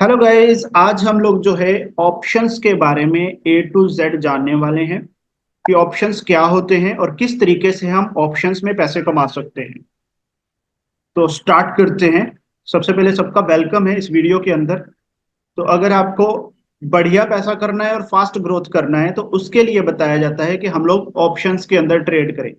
Hello guys, आज हम लोग जो है ऑप्शंस के बारे में ए टू जेड जानने वाले हैं कि ऑप्शंस क्या होते हैं और किस तरीके से हम ऑप्शंस में पैसे कमा सकते हैं। तो स्टार्ट करते हैं। सबसे पहले सबका वेलकम है इस वीडियो के अंदर। तो अगर आपको बढ़िया पैसा करना है और फास्ट ग्रोथ करना है तो उसके लिए बताया जाता है कि हम लोग ऑप्शंस के अंदर ट्रेड करें।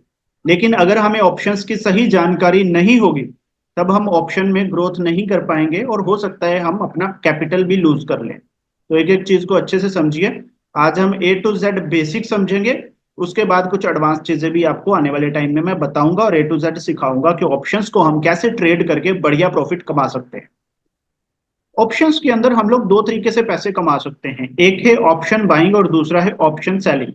लेकिन अगर हमें ऑप्शंस की सही जानकारी नहीं होगी तब हम ऑप्शन में ग्रोथ नहीं कर पाएंगे और हो सकता है हम अपना कैपिटल भी लूज कर लें। तो एक एक चीज को अच्छे से समझिए। आज हम ए टू जेड बेसिक समझेंगे। उसके बाद कुछ एडवांस चीजें भी आपको आने वाले टाइम में मैं बताऊंगा और ए टू जेड सिखाऊंगा कि ऑप्शंस को हम कैसे ट्रेड करके बढ़िया प्रॉफिट कमा सकते हैं। ऑप्शंस के अंदर हम लोग दो तरीके से पैसे कमा सकते हैं, एक है ऑप्शन बाइंग और दूसरा है ऑप्शन सेलिंग।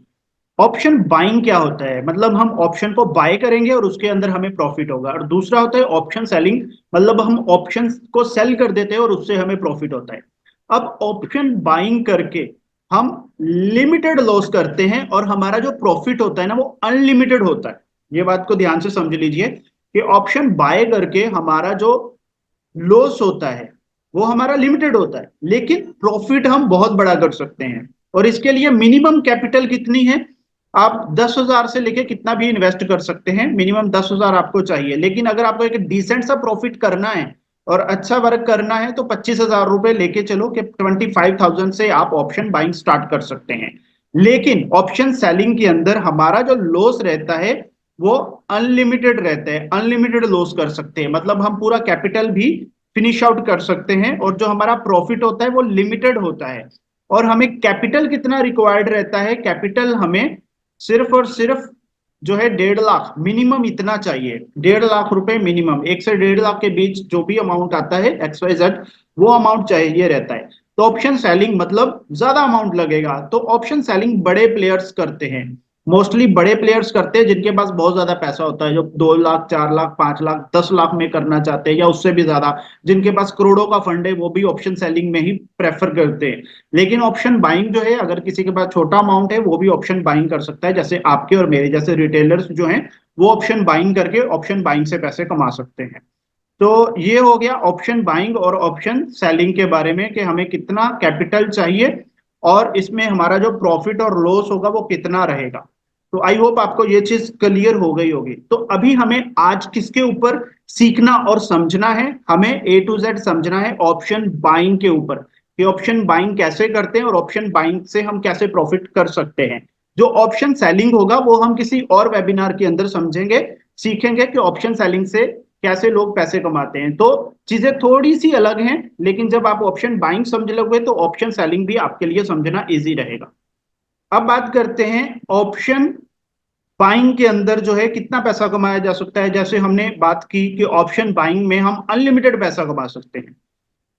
ऑप्शन बाइंग क्या होता है, मतलब हम ऑप्शन को बाय करेंगे और उसके अंदर हमें प्रॉफिट होगा, और दूसरा होता है ऑप्शन सेलिंग, मतलब हम ऑप्शन को सेल कर देते हैं और उससे हमें प्रॉफिट होता है। अब ऑप्शन बाइंग करके हम लिमिटेड लॉस करते हैं और हमारा जो प्रॉफिट होता है ना वो अनलिमिटेड होता है। ये बात को ध्यान से समझ लीजिए कि ऑप्शन बाय करके हमारा जो लॉस होता है वो हमारा लिमिटेड होता है, लेकिन प्रॉफिट हम बहुत बड़ा कर सकते हैं। और इसके लिए मिनिमम कैपिटल कितनी है? आप 10,000 से लेके कितना भी इन्वेस्ट कर सकते हैं, मिनिमम 10,000 आपको चाहिए। लेकिन अगर आपको एक डिसेंट सा प्रॉफिट करना है और अच्छा वर्क करना है तो 25,000 रुपए लेके चलो कि 25,000 से आप ऑप्शन बाइंग स्टार्ट कर सकते हैं। लेकिन ऑप्शन सेलिंग के अंदर हमारा जो लॉस रहता है वो अनलिमिटेड रहता है, अनलिमिटेड लॉस कर सकते हैं, मतलब हम पूरा कैपिटल भी फिनिश आउट कर सकते हैं और जो हमारा प्रॉफिट होता है वो लिमिटेड होता है। और हमें कैपिटल कितना रिक्वायर्ड रहता है? कैपिटल हमें सिर्फ और सिर्फ जो है 1.5 लाख मिनिमम इतना चाहिए। 1.5 लाख रुपए मिनिमम, 1 से 1.5 लाख के बीच जो भी अमाउंट आता है एक्स वाई जेड वो अमाउंट चाहिए रहता है। तो ऑप्शन सेलिंग मतलब ज्यादा अमाउंट लगेगा, तो ऑप्शन सेलिंग बड़े प्लेयर्स करते हैं। मोस्टली बड़े प्लेयर्स करते हैं जिनके पास बहुत ज्यादा पैसा होता है, जो 2 लाख 4 लाख 5 लाख 10 लाख में करना चाहते हैं या उससे भी ज्यादा, जिनके पास करोड़ों का फंड है वो भी ऑप्शन सेलिंग में ही प्रेफर करते हैं। लेकिन ऑप्शन बाइंग जो है, अगर किसी के पास छोटा अमाउंट है वो भी ऑप्शन बाइंग कर सकता है, जैसे आपके और मेरे जैसे रिटेलर्स जो हैं वो ऑप्शन बाइंग करके ऑप्शन बाइंग से पैसे कमा सकते हैं। तो ये हो गया ऑप्शन बाइंग और ऑप्शन सेलिंग के बारे में कि हमें कितना कैपिटल चाहिए और इसमें हमारा जो प्रॉफिट और लॉस होगा वो कितना रहेगा। तो आई होप आपको ये चीज क्लियर हो गई होगी। तो अभी हमें आज किसके ऊपर सीखना और समझना है? हमें ए टू जेड समझना है ऑप्शन बाइंग के ऊपर कि ऑप्शन बाइंग कैसे करते हैं और ऑप्शन बाइंग से हम कैसे प्रॉफिट कर सकते हैं। जो ऑप्शन सेलिंग होगा वो हम किसी और वेबिनार के अंदर समझेंगे, सीखेंगे कि ऑप्शन सेलिंग से कैसे लोग पैसे कमाते हैं। तो चीजें थोड़ी सी अलग हैं, लेकिन जब आप ऑप्शन बाइंग समझ लोगे तो ऑप्शन सेलिंग भी आपके लिए समझना इजी रहेगा। अब बात करते हैं ऑप्शन बाइंग के अंदर जो है कितना पैसा कमाया जा सकता है। जैसे हमने बात की कि ऑप्शन बाइंग में हम अनलिमिटेड पैसा कमा सकते हैं,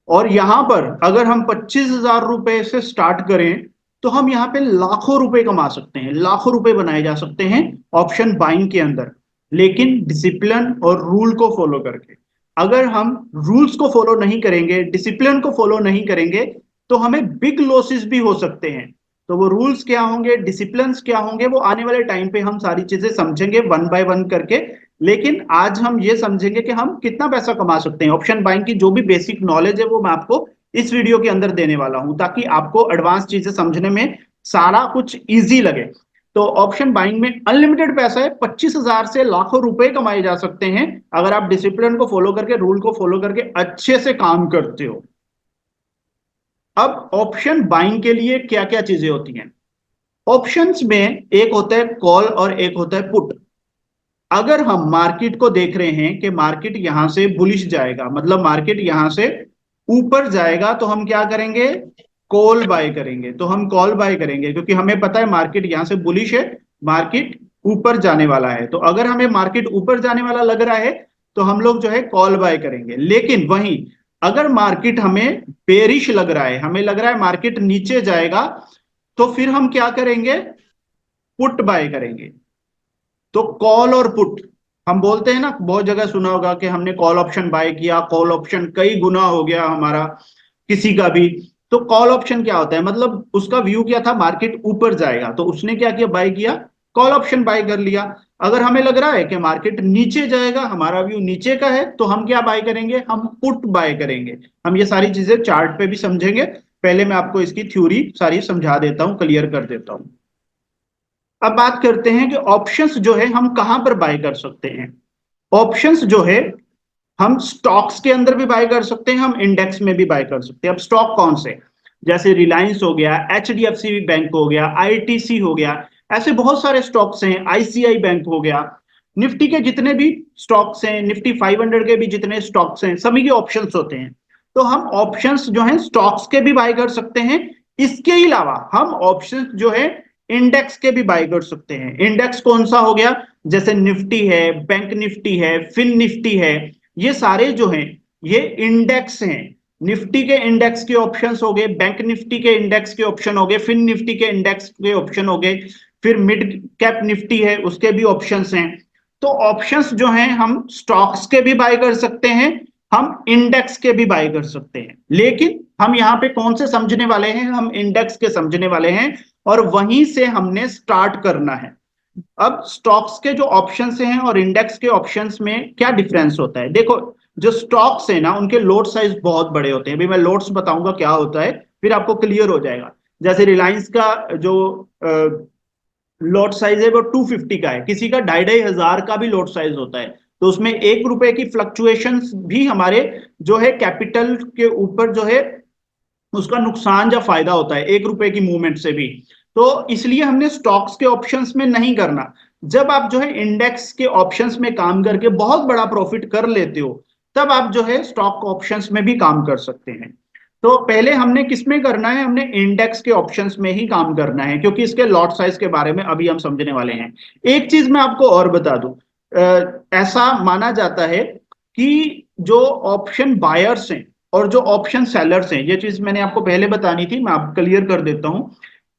और यहां पर अगर हम 25,000 रुपए से स्टार्ट करें तो हम यहां पे लाखों रुपए कमा सकते हैं, लाखों रुपए बनाए जा सकते हैं ऑप्शन बाइंग के अंदर, लेकिन डिसिप्लिन और रूल को फॉलो करके। अगर हम रूल्स को फॉलो नहीं करेंगे, डिसिप्लिन को फॉलो नहीं करेंगे तो हमें बिग लॉसेस भी हो सकते हैं। तो वो रूल्स क्या होंगे, डिसिप्लिन क्या होंगे, वो आने वाले टाइम पे हम सारी चीजें समझेंगे वन बाय वन करके। लेकिन आज हम ये समझेंगे कि हम कितना पैसा कमा सकते हैं। ऑप्शन बाइंग की जो भी बेसिक नॉलेज है वो मैं आपको इस वीडियो के अंदर देने वाला हूं, ताकि आपको एडवांस चीजें समझने में सारा कुछ इजी लगे। तो ऑप्शन बाइंग में अनलिमिटेड पैसा है, 25,000 से लाखों रुपए कमाए जा सकते हैं अगर आप डिसिप्लिन को फॉलो करके, रूल को फॉलो करके अच्छे से काम करते हो। अब ऑप्शन बाइंग के लिए क्या क्या चीजें होती हैं? ऑप्शंस में एक होता है कॉल और एक होता है पुट। अगर हम मार्केट को देख रहे हैं कि मार्केट यहां से बुलिश जाएगा, मतलब मार्केट यहां से ऊपर जाएगा, तो हम क्या करेंगे? कॉल बाय करेंगे। तो हम कॉल बाय करेंगे क्योंकि हमें पता है मार्केट यहां से बुलिश है, मार्केट ऊपर जाने वाला है। तो अगर हमें मार्केट ऊपर जाने वाला लग रहा है तो हम लोग जो है कॉल बाय करेंगे। लेकिन वहीं अगर मार्केट हमें बेरिश लग रहा है, हमें लग रहा है मार्केट नीचे जाएगा, तो फिर हम क्या करेंगे? पुट बाय करेंगे। तो कॉल और पुट हम बोलते हैं ना, बहुत जगह सुना होगा कि हमने कॉल ऑप्शन बाय किया, कॉल ऑप्शन कई गुना हो गया हमारा किसी का भी। तो कॉल ऑप्शन क्या होता है, मतलब उसका व्यू क्या था, मार्केट ऊपर जाएगा तो उसने क्या किया? बाय किया, कॉल ऑप्शन बाय कर लिया। अगर हमें लग रहा है कि मार्केट नीचे जाएगा, हमारा व्यू नीचे का है, तो हम क्या बाय करेंगे, हम पुट बाय करेंगे। हम ये सारी चीजें चार्ट पे भी समझेंगे, पहले मैं आपको इसकी थ्योरी सारी समझा देता हूं, क्लियर कर देता हूं। अब बात करते हैं कि ऑप्शंस जो है हम कहां पर बाय कर सकते हैं। ऑप्शंस जो है हम स्टॉक्स के अंदर भी बाय कर सकते हैं, हम इंडेक्स में भी बाय कर सकते हैं। अब स्टॉक कौन से, जैसे रिलायंस हो गया, एचडीएफसी बैंक हो गया, आईटीसी हो गया, ऐसे बहुत सारे स्टॉक्स हैं, आईसीआई बैंक हो गया। निफ्टी के जितने भी स्टॉक्स हैं, निफ्टी 500 के भी जितने स्टॉक्स हैं, सभी के ऑप्शंस होते हैं। तो हम ऑप्शंस जो हैं स्टॉक्स के भी बाय कर सकते हैं। इसके अलावा हम ऑप्शंस जो है इंडेक्स के भी बाय कर सकते हैं। इंडेक्स कौन सा हो गया, जैसे निफ्टी है, बैंक निफ्टी है, फिन निफ्टी है, ये सारे जो हैं ये इंडेक्स हैं। निफ्टी के इंडेक्स के ऑप्शंस हो गए, बैंक निफ्टी के इंडेक्स के ऑप्शन हो गए, फिन निफ्टी के इंडेक्स के ऑप्शन हो गए, फिर मिड कैप निफ्टी है उसके भी ऑप्शंस हैं। तो ऑप्शंस जो हैं हम स्टॉक्स के भी बाय कर सकते हैं, हम इंडेक्स के भी बाय कर सकते हैं। लेकिन हम यहाँ पे कौन से समझने वाले हैं, हम इंडेक्स के समझने वाले हैं, और वहीं से हमने स्टार्ट करना है। अब स्टॉक्स के जो ऑप्शंस हैं और इंडेक्स के ऑप्शंस में क्या डिफरेंस होता है, देखो जो स्टॉक्स है ना उनके लोट साइज बहुत बड़े होते हैं। अभी मैं लोट्स बताऊंगा क्या होता है, फिर आपको क्लियर हो जाएगा। जैसे रिलायंस का जो लोट साइज है वो 250 का है, किसी का 2,500 का भी लोट साइज होता है। तो उसमें 1 रुपए की फ्लक्चुएशन भी हमारे जो है कैपिटल के ऊपर जो है उसका नुकसान या फायदा होता है, 1 रुपए की मूवमेंट से भी। तो इसलिए हमने स्टॉक्स के ऑप्शंस में नहीं करना। जब आप जो है इंडेक्स के ऑप्शंस में काम करके बहुत बड़ा प्रॉफिट कर लेते हो, तब आप जो है स्टॉक ऑप्शंस में भी काम कर सकते हैं। तो पहले हमने किस में करना है, हमने इंडेक्स के ऑप्शंस में ही काम करना है, क्योंकि इसके लॉट साइज के बारे में अभी हम समझने वाले हैं। एक चीज मैं आपको और बता दूं, ऐसा माना जाता है कि जो ऑप्शन बायर्स हैं और जो ऑप्शन सेलर्स हैं, ये चीज मैंने आपको पहले बतानी थी, मैं आप क्लियर कर देता हूं।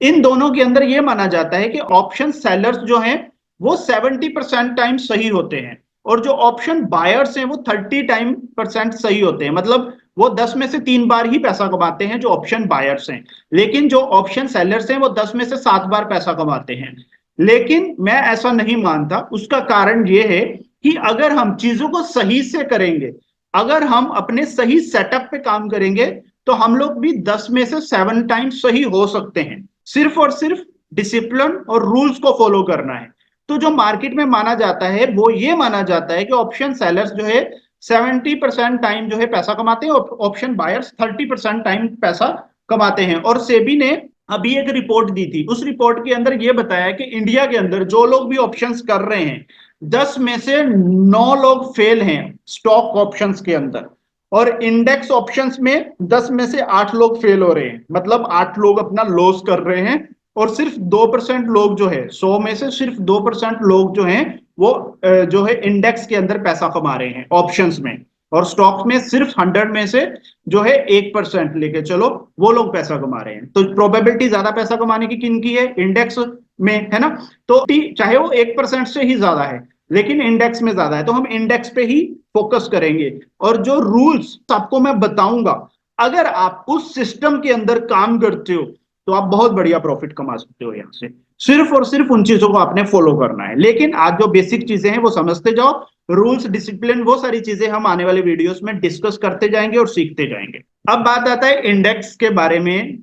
इन दोनों के अंदर यह माना जाता है कि ऑप्शन सेलर्स जो हैं वो 70% टाइम सही होते हैं, और जो ऑप्शन बायर्स हैं वो 30% सही होते हैं। मतलब वो 10 में से 3 बार ही पैसा कमाते हैं जो ऑप्शन बायर्स हैं, लेकिन जो ऑप्शन सेलर्स हैं वो 10 में से 7 बार पैसा कमाते हैं। लेकिन मैं ऐसा नहीं मानता। उसका कारण ये है कि अगर हम चीजों को सही से करेंगे, अगर हम अपने सही सेटअप पे काम करेंगे, तो हम लोग भी 10 में से 7 टाइम सही हो सकते हैं। सिर्फ और सिर्फ डिसिप्लिन और रूल्स को फॉलो करना है। तो जो मार्केट में माना जाता है वो ये माना जाता है कि ऑप्शन सेलर्स जो है 70% टाइम जो है पैसा कमाते हैं, और ऑप्शन बायर्स 30% टाइम पैसा कमाते हैं। और सेबी ने अभी एक रिपोर्ट दी थी, उस रिपोर्ट के अंदर यह बताया कि इंडिया के अंदर जो लोग भी ऑप्शंस कर रहे हैं, 10 में से 9 लोग फेल हैं स्टॉक ऑप्शंस के अंदर, और इंडेक्स ऑप्शंस में 10 में से 8 लोग फेल हो रहे हैं। मतलब 8 लोग अपना लॉस कर रहे हैं, और सिर्फ 2% लोग जो है, 100 में से सिर्फ 2% लोग जो हैं वो जो है इंडेक्स के अंदर पैसा कमा रहे हैं ऑप्शंस में। और स्टॉक्स में सिर्फ 100 में से जो है 1% लेके चलो, वो लोग पैसा कमा रहे हैं। तो प्रोबेबिलिटी ज्यादा पैसा कमाने की किन की है, इंडेक्स में है ना। तो चाहे वो 1% से ही ज्यादा है, लेकिन इंडेक्स में ज्यादा है, तो हम इंडेक्स पे ही फोकस करेंगे। और जो रूल्स आपको मैं बताऊंगा, अगर आप उस सिस्टम के अंदर काम करते हो तो आप बहुत बढ़िया प्रॉफिट कमा सकते हो यहाँ से। सिर्फ और सिर्फ उन चीजों को आपने फॉलो करना है। लेकिन आज जो बेसिक चीजें हैं वो समझते जाओ, रूल्स डिसिप्लिन वो सारी चीजें हम आने वाले वीडियोस में डिस्कस करते जाएंगे और सीखते जाएंगे। अब बात आता है इंडेक्स के बारे में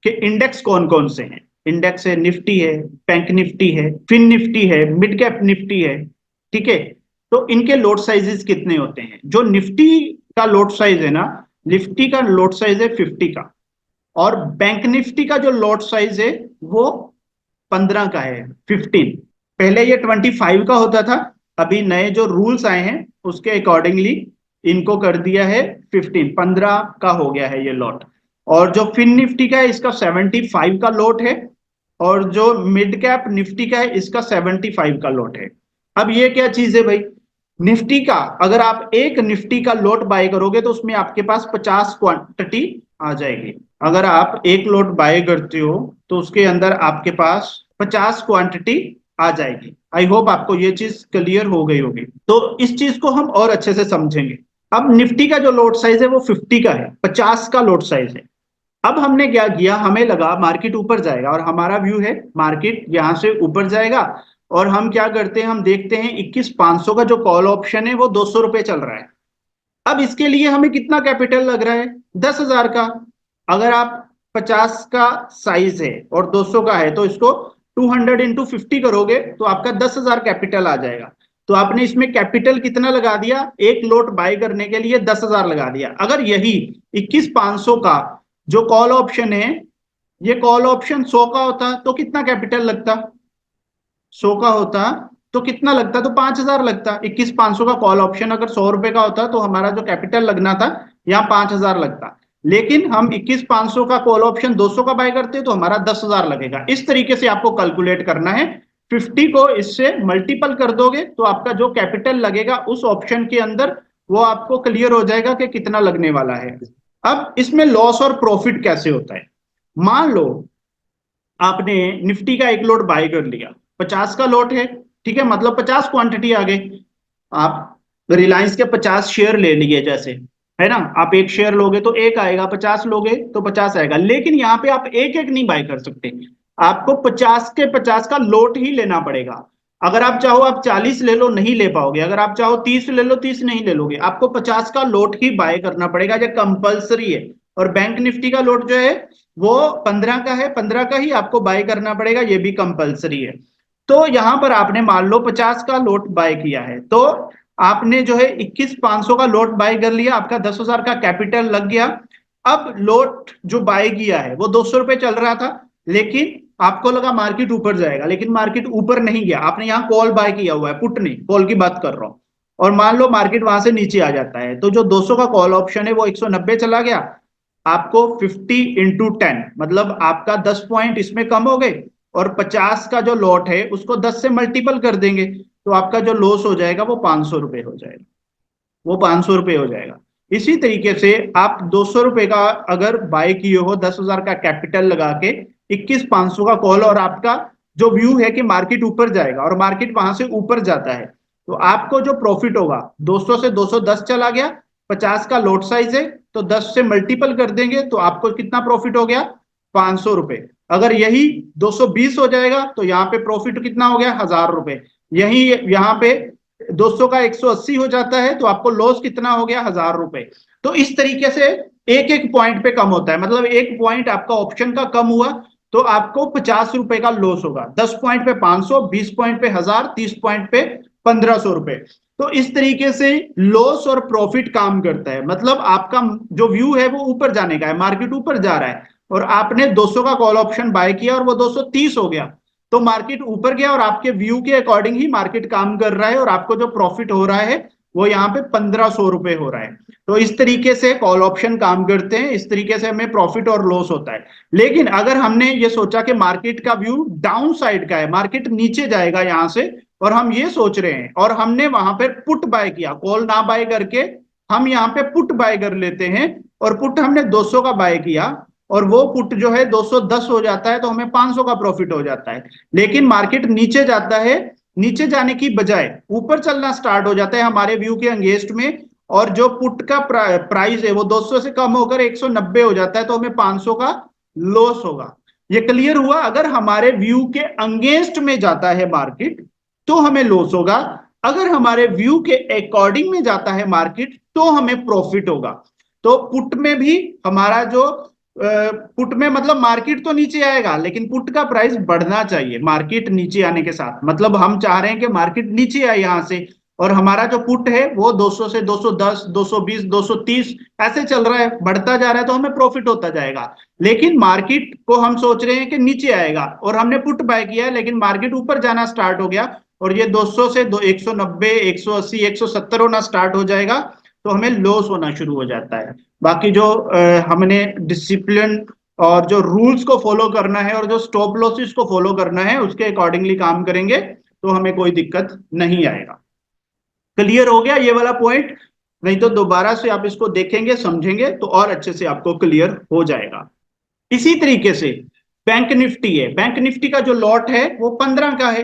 कि इंडेक्स कौन कौन से हैं। इंडेक्स है, निफ्टी है, बैंक निफ्टी है, फिन निफ्टी है, मिड कैप निफ्टी है, ठीक है। तो इनके लोट साइजेस कितने होते हैं, जो निफ्टी का लोट साइज है ना, निफ्टी का लोट साइज है 50 का, और बैंक निफ्टी का जो लॉट साइज है वो 15 का है, 15। पहले ये 25 का होता था, अभी नए जो रूल्स आए हैं उसके अकॉर्डिंगली इनको कर दिया है 15 का हो गया है ये लॉट। और जो फिन निफ्टी का है इसका 75 का लॉट है, और जो मिड कैप निफ्टी का है इसका 75 का लॉट है। अब ये क्या चीज है भाई, निफ्टी का अगर आप एक निफ्टी का लॉट बाय करोगे तो उसमें आपके पास 50 क्वांटिटी आ जाएगी। अगर आप एक लॉट बाय करते हो तो उसके अंदर आपके पास 50 क्वांटिटी आ जाएगी। आई होप आपको ये चीज क्लियर हो गई होगी। तो इस चीज को हम और अच्छे से समझेंगे। अब निफ्टी का जो लॉट साइज है वो 50 का है, 50 का लॉट साइज है। अब हमने क्या किया, हमें लगा मार्केट ऊपर जाएगा, और हमारा व्यू है मार्केट यहां से ऊपर जाएगा, और हम क्या करते हैं, हम देखते हैं 21,500 का जो कॉल ऑप्शन है वो 200 रुपये चल रहा है। अब इसके लिए हमें कितना कैपिटल लग रहा है, 10,000 का। अगर आप 50 का साइज है और 200 का है तो इसको 200 इंटू 50 करोगे तो आपका 10,000 कैपिटल आ जाएगा। तो आपने इसमें कैपिटल कितना लगा दिया, एक लोट बाय करने के लिए 10,000 लगा दिया। अगर यही 21,500 का जो कॉल ऑप्शन है, ये कॉल ऑप्शन 100 का होता तो कितना कैपिटल लगता, 100 का होता तो कितना लगता, तो 5,000 लगता। 21,500 का कॉल ऑप्शन अगर 100 रुपए का होता तो हमारा जो कैपिटल लगना था यहाँ 5,000 लगता। लेकिन हम 21,500 का कॉल ऑप्शन 200 का बाय करते तो हमारा 10,000 लगेगा। इस तरीके से आपको कैलकुलेट करना है। 50 को इससे मल्टीपल कर दोगे तो आपका जो कैपिटल लगेगा उस ऑप्शन के अंदर वो आपको क्लियर हो जाएगा कि कितना लगने वाला है। अब इसमें लॉस और प्रॉफिट कैसे होता है, मान लो आपने निफ्टी का एक लोट बाय कर लिया, 50 का लोट है, ठीक है, मतलब 50 क्वांटिटी आ गई। आप रिलायंस के 50 शेयर ले लिए जैसे, है ना, आप एक शेयर लोगे तो एक आएगा, 50 लोगे तो 50 आएगा। लेकिन यहाँ पे आप एक एक नहीं बाय कर सकते, आपको 50 के 50 का लोट ही लेना पड़ेगा। अगर आप चाहो आप 40 ले लो, नहीं ले पाओगे। अगर आप चाहो 30 ले लो, 30 नहीं ले लोगे। आपको 50 का लोट ही बाय करना पड़ेगा, ये कंपलसरी है। और बैंक निफ्टी का लोट जो है वो 15 का है, 15 का ही आपको बाय करना पड़ेगा, ये भी कंपलसरी है। तो यहां पर आपने मान लो 50 का लोट बाय किया है, तो आपने जो है 21,500 का लोट बाय कर लिया, आपका 10,000 का कैपिटल लग गया। अब लोट जो बाय किया है वो 200 रुपए चल रहा था, लेकिन आपको लगा मार्केट ऊपर जाएगा, लेकिन मार्केट ऊपर नहीं गया। आपने यहाँ कॉल बाय किया हुआ है, पुट नहीं, कॉल की बात कर रहा हूं। और मान लो मार्केट वहां से नीचे आ जाता है, तो जो 200 का कॉल ऑप्शन है वो 190 चला गया। आपको 50 इंटू 10 मतलब आपका 10 पॉइंट इसमें कम हो गए, और 50 का जो लॉट है उसको 10 से मल्टीपल कर देंगे तो आपका जो लॉस हो जाएगा वो 500 रुपए हो जाएगा, वो 500 रुपए हो जाएगा। इसी तरीके से आप 200 रुपए का अगर बाय किए हो 10,000 का कैपिटल लगा के, 21,500 का कॉल, और आपका जो व्यू है कि मार्केट ऊपर जाएगा और मार्केट वहां से ऊपर जाता है, तो आपको जो प्रॉफिट होगा 200 से 210 चला गया, 50 का लोट साइज है तो 10 से मल्टीपल कर देंगे तो आपको कितना प्रॉफिट हो गया, 500 रुपए। अगर यही 220 हो जाएगा तो यहाँ पे प्रॉफिट कितना हो गया, 1,000 रुपए। यही यहाँ पे 200 का 180 हो जाता है तो आपको लॉस कितना हो गया, 1,000 रुपए। तो इस तरीके से एक एक पॉइंट पे कम होता है, मतलब एक पॉइंट आपका ऑप्शन का कम हुआ तो आपको 50 रुपए का लॉस होगा। 10 पॉइंट पे 500, 20 पॉइंट पे 1,000, 30 पॉइंट पे 1,500 रुपए। तो इस तरीके से लॉस और प्रॉफिट काम करता है। मतलब आपका जो व्यू है वो ऊपर जाने का है, मार्केट ऊपर जा रहा है, और आपने 200 का कॉल ऑप्शन बाय किया और वो 230 हो गया, तो मार्केट ऊपर गया और आपके व्यू के अकॉर्डिंग ही मार्केट काम कर रहा है, और आपको जो प्रॉफिट हो रहा है वो यहाँ पे 1,500 रुपए हो रहा है। तो इस तरीके से कॉल ऑप्शन काम करते हैं, इस तरीके से हमें प्रॉफिट और लॉस होता है। लेकिन अगर हमने ये सोचा कि मार्केट का व्यू डाउन साइड का है, मार्केट नीचे जाएगा यहाँ से, और हम ये सोच रहे हैं और हमने वहां पर पुट बाय किया, कॉल ना बाय करके हम यहाँ पे पुट बाय कर लेते हैं, और पुट हमने 200 का बाय किया और वो पुट जो है 210 हो जाता है तो हमें 500 का प्रॉफिट हो जाता है। लेकिन मार्केट नीचे जाता है, नीचे जाने की बजाय ऊपर चलना स्टार्ट हो जाता है हमारे व्यू के अगेंस्ट में, और जो पुट का प्राइस है वो 200 से कम होकर 190 हो जाता है तो हमें 500 का लॉस होगा। ये क्लियर हुआ। अगर हमारे व्यू के अगेंस्ट में जाता है मार्केट तो हमें लॉस होगा, अगर हमारे व्यू के अकॉर्डिंग में जाता है मार्केट तो हमें प्रॉफिट होगा। तो पुट में भी हमारा जो पुट में मतलब मार्केट तो नीचे आएगा लेकिन पुट का प्राइस बढ़ना चाहिए मार्केट नीचे आने के साथ। मतलब हम चाह रहे हैं कि मार्केट नीचे आए यहां से, और हमारा जो पुट है वो 200 से 210, 220, 230 ऐसे चल रहा है, बढ़ता जा रहा है तो हमें प्रॉफिट होता जाएगा। लेकिन मार्केट को हम सोच रहे हैं कि नीचे आएगा और हमने पुट बाय किया है, लेकिन मार्केट ऊपर जाना स्टार्ट हो गया और ये 200 से 190, 180, 170 होना स्टार्ट हो जाएगा तो हमें लॉस होना शुरू हो जाता है। बाकी जो हमने डिसिप्लिन और जो रूल्स को फॉलो करना है और जो स्टॉप लॉसेस को फॉलो करना है उसके अकॉर्डिंगली काम करेंगे तो हमें कोई दिक्कत नहीं आएगा। क्लियर हो गया ये वाला पॉइंट? नहीं तो दोबारा से आप इसको देखेंगे, समझेंगे तो और अच्छे से आपको क्लियर हो जाएगा। इसी तरीके से बैंक निफ्टी है, बैंक निफ्टी का जो लॉट है वो 15 का है,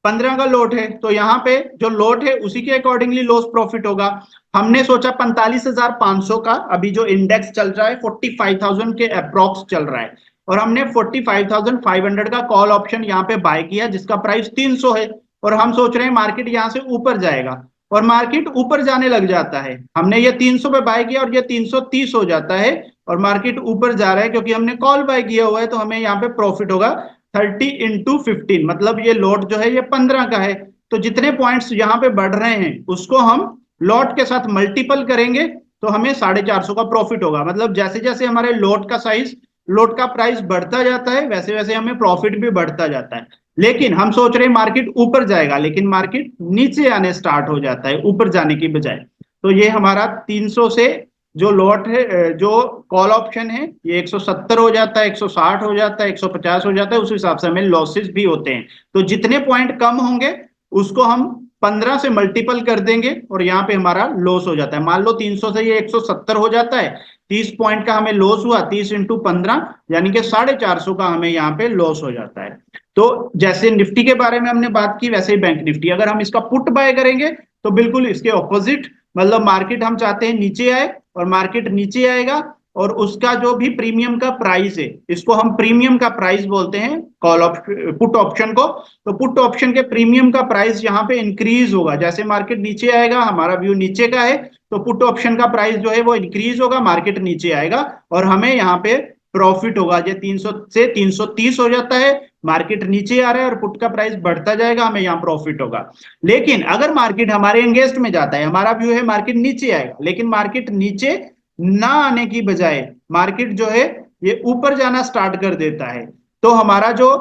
15 का लॉट है, तो यहाँ पे जो लॉट है उसी के अकॉर्डिंगली लॉस प्रॉफिट होगा। हमने सोचा 45,500 का, अभी जो इंडेक्स चल रहा है 45,000 के अप्रोक्स चल रहा है, और हमने 45,500 का कॉल ऑप्शन यहाँ पे बाय किया जिसका प्राइस 300 है। और हम सोच रहे हैं मार्केट यहां से ऊपर जाएगा, और मार्केट ऊपर जाने लग जाता है। हमने ये 300 पे बाय किया और ये 330 हो जाता है, और मार्केट ऊपर जा रहा है क्योंकि हमने कॉल बाय किया हुआ है, तो हमें यहाँ पे प्रॉफिट होगा 30 × 15, मतलब ये लॉट जो है ये 15 का है। तो जितने पॉइंट्स यहाँ पे बढ़ रहे हैं उसको हम लॉट के साथ मल्टीपल करेंगे, तो हमें 450 का प्रॉफिट होगा। मतलब जैसे जैसे हमारे लॉट का साइज, लॉट का प्राइस बढ़ता जाता है, वैसे वैसे हमें प्रॉफिट भी बढ़ता जाता है। लेकिन हम सोच रहे हैं मार्केट ऊपर जाएगा, लेकिन मार्केट नीचे आने स्टार्ट हो जाता है ऊपर जाने की बजाय। तो ये हमारा 300 से जो लॉट है, जो कॉल ऑप्शन है, ये 170 हो जाता है, 160 हो जाता है, 150 हो जाता है। उस हिसाब से हमें लॉसेस भी होते हैं। तो जितने पॉइंट कम होंगे उसको हम 15 से मल्टीपल कर देंगे, और यहाँ पे हमारा लॉस हो जाता है। मान लो 300 से ये 170 हो जाता है, 30 पॉइंट का हमें लॉस हुआ, 30 × 15 यानी कि 450 का हमें यहाँ पे लॉस हो जाता है। तो जैसे निफ्टी के बारे में हमने बात की, वैसे ही बैंक निफ्टी, अगर हम इसका पुट बाय करेंगे तो बिल्कुल इसके ऑपोजिट, मतलब मार्केट हम चाहते हैं नीचे आए, और मार्केट नीचे आएगा, और उसका जो भी प्रीमियम का प्राइस है, इसको हम प्रीमियम का प्राइस बोलते हैं कॉल ऑप्शन, पुट ऑप्शन को। तो पुट ऑप्शन के प्रीमियम का प्राइस यहाँ पे इंक्रीज होगा, जैसे मार्केट नीचे आएगा, हमारा व्यू नीचे का है, तो पुट ऑप्शन का प्राइस जो है वो इंक्रीज होगा, मार्केट नीचे आएगा, और हमें यहाँ पे प्रॉफिट होगा। ये 300 से 330 हो जाता है, मार्केट नीचे आ रहा है और पुट का प्राइस बढ़ता जाएगा, हमें यहाँ प्रॉफिट होगा। लेकिन अगर मार्केट हमारे एंगेस्ट में जाता है, हमारा व्यू है मार्केट नीचे आएगा, लेकिन मार्केट नीचे ना आने की बजाय मार्केट जो है ये ऊपर जाना स्टार्ट कर देता है, तो हमारा जो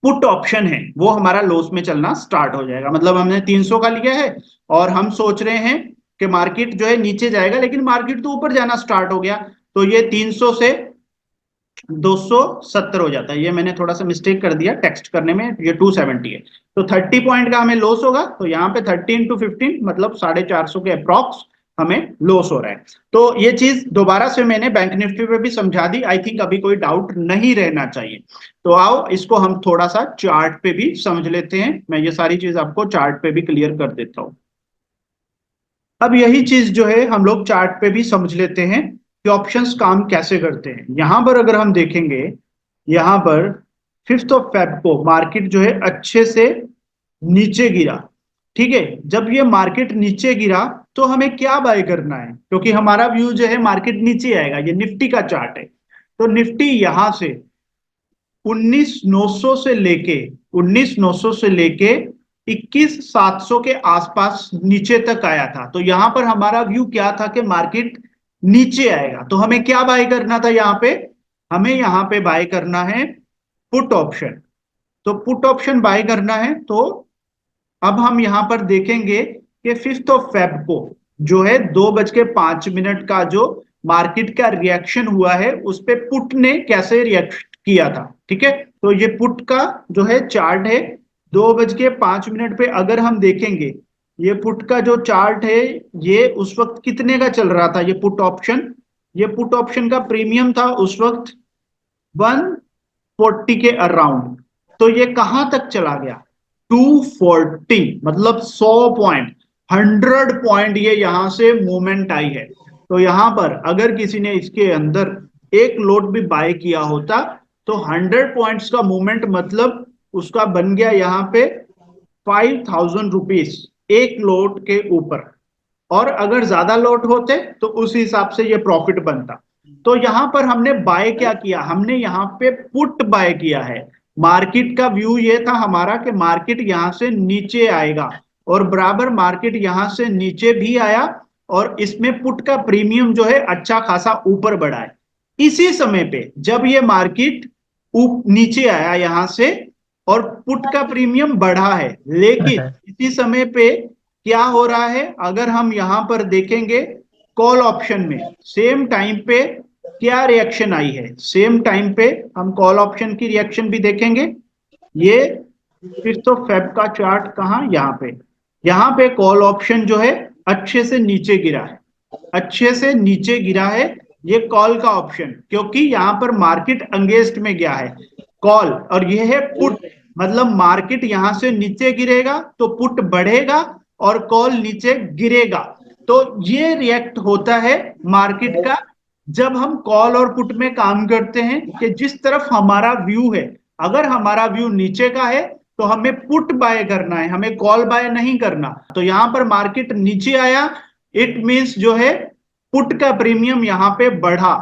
पुट ऑप्शन है वो हमारा लॉस में चलना स्टार्ट हो जाएगा। मतलब हमने 300 का लिया है और हम सोच रहे हैं कि मार्केट जो है नीचे जाएगा, लेकिन मार्केट तो ऊपर जाना स्टार्ट हो गया, तो ये 300 से 270 हो जाता है। ये मैंने थोड़ा सा मिस्टेक कर दिया टेक्स्ट करने में, ये 270 है। तो 30 पॉइंट का हमें लॉस होगा, तो यहाँ पे 30 × 15 मतलब 450 के अप्रॉक्स हमें लॉस हो रहा है। तो ये चीज दोबारा से मैंने बैंक निफ्टी पे भी समझा दी, आई थिंक अभी कोई डाउट नहीं रहना चाहिए। तो आओ इसको हम थोड़ा सा चार्ट पे भी समझ लेते हैं, मैं ये सारी चीज आपको चार्ट पे भी क्लियर कर देता हूं। अब यही चीज जो है हम लोग चार्ट पे भी समझ लेते हैं कि ऑप्शंस काम कैसे करते हैं। यहां पर अगर हम देखेंगे, यहां पर 5 फेब को मार्केट जो है अच्छे से नीचे गिरा, ठीक है। जब ये मार्केट नीचे गिरा तो हमें क्या बाय करना है, क्योंकि हमारा व्यू जो है मार्केट नीचे आएगा, ये निफ्टी का चार्ट है। तो निफ्टी यहां से 19,900 से लेके 19,900 से लेके 21,700 के आसपास नीचे तक आया था। तो यहां पर हमारा व्यू क्या था कि मार्केट नीचे आएगा, तो हमें क्या बाय करना था यहाँ पे, हमें यहाँ पे बाय करना है पुट ऑप्शन। तो पुट ऑप्शन बाय करना है, तो अब हम यहां पर देखेंगे कि 5 फेब को जो है 2:05 का जो मार्केट का रिएक्शन हुआ है, उस पे पुट ने कैसे रिएक्ट किया था, ठीक है। तो ये पुट का जो है चार्ट है, 2:05 पे अगर हम देखेंगे, ये पुट का जो चार्ट है, ये उस वक्त कितने का चल रहा था, ये पुट ऑप्शन, ये पुट ऑप्शन का प्रीमियम था उस वक्त 140 के अराउंड। तो ये कहां तक चला गया, 240, मतलब 100 पॉइंट, 100 पॉइंट ये यहां से मूवमेंट आई है। तो यहां पर अगर किसी ने इसके अंदर एक लोट भी बाय किया होता, तो 100 पॉइंट्स का मूवमेंट मतलब उसका बन गया यहाँ पे 5,000 रुपीज एक लोट के ऊपर। और अगर ज्यादा लोट होते तो उस हिसाब से ये प्रॉफिट बनता। तो यहां पर हमने बाय क्या किया, हमने यहाँ पे पुट बाय किया है। मार्केट का व्यू ये था हमारा कि मार्केट यहां से नीचे आएगा, और बराबर मार्केट यहां से नीचे भी आया, और इसमें पुट का प्रीमियम जो है अच्छा खासा ऊपर बढ़ा है। इसी समय पे जब ये मार्केट नीचे आया यहां से, और पुट का प्रीमियम बढ़ा है, लेकिन इसी समय पे क्या हो रहा है, अगर हम यहां पर देखेंगे कॉल ऑप्शन में सेम टाइम पे क्या रिएक्शन आई है, सेम टाइम पे हम कॉल ऑप्शन की रिएक्शन भी देखेंगे। ये 5 फेब का चार्ट कहां, यहाँ पे कॉल ऑप्शन जो है अच्छे से नीचे गिरा है, अच्छे से नीचे गिरा है ये कॉल का ऑप्शन, क्योंकि यहां पर मार्केट अगेंस्ट में गया है कॉल, और ये है पुट। मतलब मार्केट यहां से नीचे गिरेगा तो पुट बढ़ेगा, और कॉल नीचे गिरेगा। तो ये रिएक्ट होता है मार्केट का जब हम कॉल और पुट में काम करते हैं, कि जिस तरफ हमारा व्यू है, अगर हमारा व्यू नीचे का है तो हमें पुट बाय करना है, हमें कॉल बाय नहीं करना। तो यहां पर मार्केट नीचे आया, इट मींस जो है पुट का प्रीमियम यहां पे बढ़ा।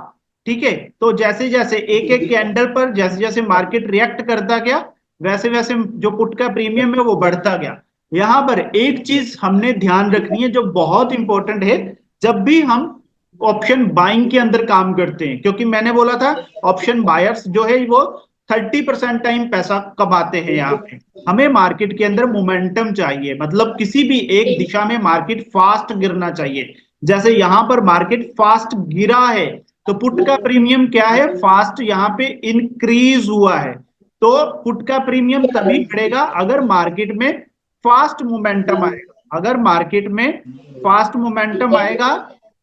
ठीक है, तो जैसे जैसे एक एक कैंडल पर जैसे जैसे मार्केट रिएक्ट करता गया, वैसे वैसे जो पुट का प्रीमियम है वो बढ़ता गया। यहां पर एक चीज हमने ध्यान रखनी है जो बहुत इंपॉर्टेंट है, जब भी हम ऑप्शन बाइंग के अंदर काम करते हैं, क्योंकि मैंने बोला था ऑप्शन बायर्स जो है वो 30% टाइम पैसा कमाते हैं। यहाँ पे हमें मार्केट के अंदर मोमेंटम चाहिए, मतलब किसी भी एक दिशा में मार्केट फास्ट गिरना चाहिए। जैसे यहां पर मार्केट फास्ट गिरा है, तो पुट का प्रीमियम क्या है, फास्ट यहाँ पे इंक्रीज हुआ है। तो पुट का प्रीमियम तभी बढ़ेगा अगर मार्केट में फास्ट मोमेंटम आएगा। अगर मार्केट में फास्ट मोमेंटम आएगा